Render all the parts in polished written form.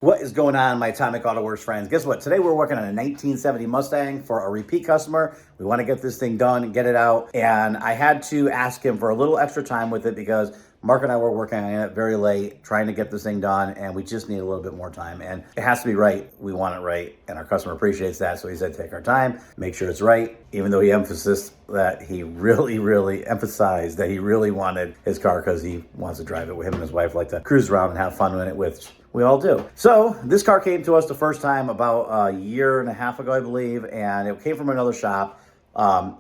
What is going on, my Atomic Autoworks friends? Guess what? Today we're working on a 1970 Mustang for a repeat customer. We want to get this thing done and get it out. And I had to ask him for a little extra time with it because Mark and I were working on it very late, trying to get this thing done, and we just need a little bit more time. And it has to be right. We want it right, and our customer appreciates that. So he said, take our time, make sure it's right, even though he emphasized that he really wanted his car because he wants to drive it with him and his wife, like to cruise around and have fun with it, which we all do. So this car came to us the first time about a year and a half ago, I believe, and it came from another shop.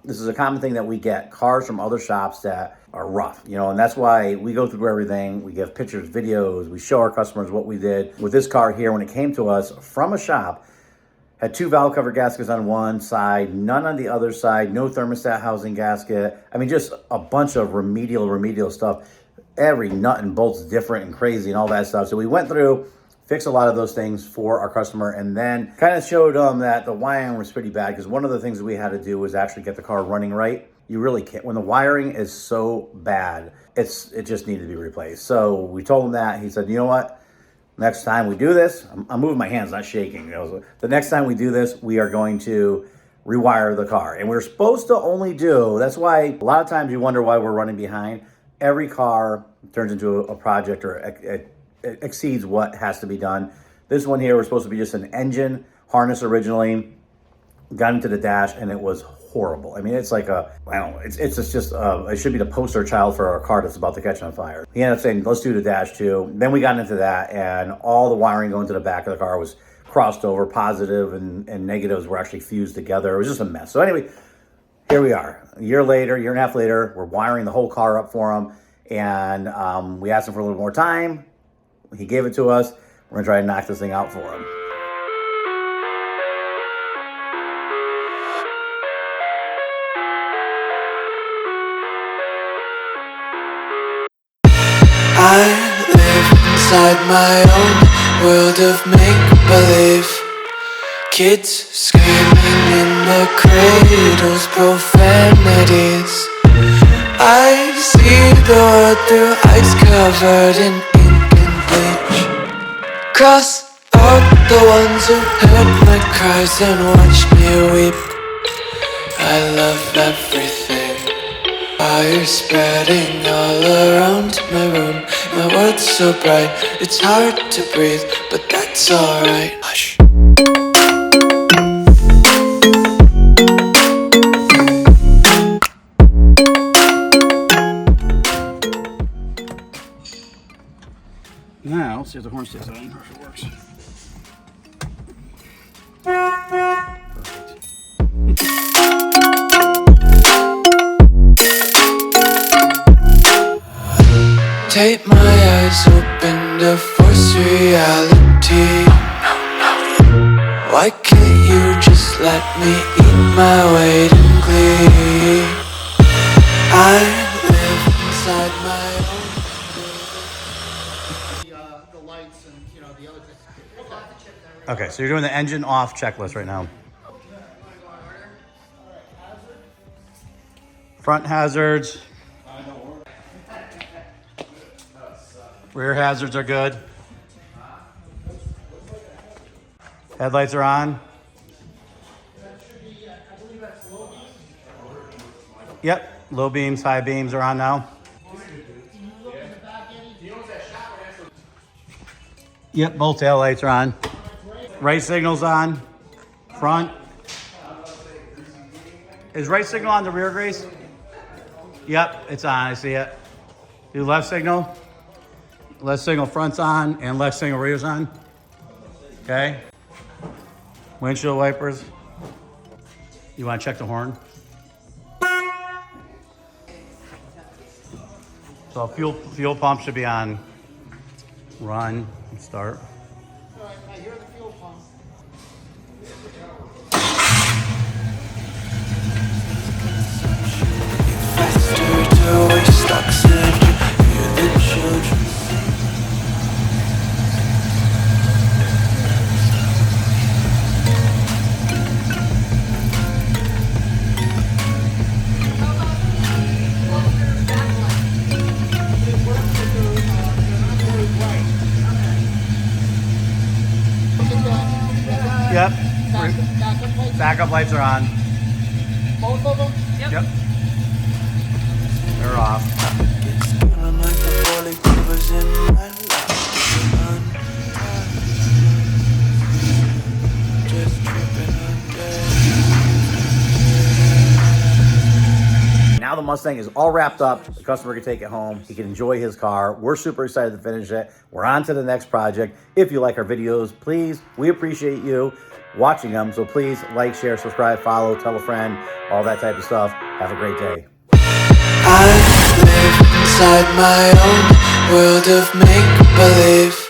This is a common thing that we get, cars from other shops that are rough, and that's why we go through everything. We give pictures, videos, we show our customers what we did. With this car here, when it came to us from a shop, had 2 valve cover gaskets on one side, none on the other side, no thermostat housing gasket. I mean, just a bunch of remedial stuff. Every nut and bolt's different and crazy and all that stuff. So we went through, fixed a lot of those things for our customer, and then kind of showed them that the wiring was pretty bad, because one of the things that we had to do was actually get the car running right. You really can't. When the wiring is so bad, it just needed to be replaced. So we told him that. He said, you know what? Next time we do this, I'm moving my hands, not shaking. The next time we do this, we are going to rewire the car. And we're supposed to only do, that's why a lot of times you wonder why we're running behind. Every car turns into a project, or it exceeds what has to be done. This one here was supposed to be just an engine harness originally. Got into the dash and it was horrible. I mean, it's like I don't know, it's just it should be the poster child for a car that's about to catch on fire. He ended up saying, let's do the dash too. Then we got into that, and all the wiring going to the back of the car was crossed over. Positive and negatives were actually fused together. It was just a mess. So anyway, here we are. A year later, year and a half later, we're wiring the whole car up for him. And we asked him for a little more time. He gave it to us. We're gonna try to knock this thing out for him. I live inside my own world of make-believe. Kids screaming in their cradles, profanities. I see the world through eyes covered in ink and bleach. Cross out the ones who heard my cries and watched me weep. I love everything. Fire spreading all around my room. My world's so bright, it's hard to breathe, but that's alright. Hush. Now, let's see if the horn stays on, or if it works. Take my eyes open to force reality. Why can't you just let me eat my weight in glee? I live inside my own. The lights and the other things. Okay, so you're doing the engine off checklist right now. Front hazards. Rear hazards are good. Headlights are on. Yep, low beams, high beams are on now. Yep, both tail lights are on. Right signal's on. Front. Is right signal on the rear, Grace? Yep, it's on, I see it. Do left signal. Left signal front's on, and left signal rear's on. Okay. Windshield wipers. You want to check the horn? So fuel pump should be on. Run and start. All right, I hear the fuel pump. Faster to waste oxygen. Hear the children. Yep. Backup lights? Backup lights are on. Both of them? Yep. They're off. I'm like the holy covers in my life. Just tripping on Now the Mustang is all wrapped up. The customer can take it home. He can enjoy his car. We're super excited to finish it. We're on to the next project. If you like our videos, please, we appreciate you watching them. So please like, share, subscribe, follow, tell a friend, all that type of stuff. Have a great day. I live inside my own world of make-believe.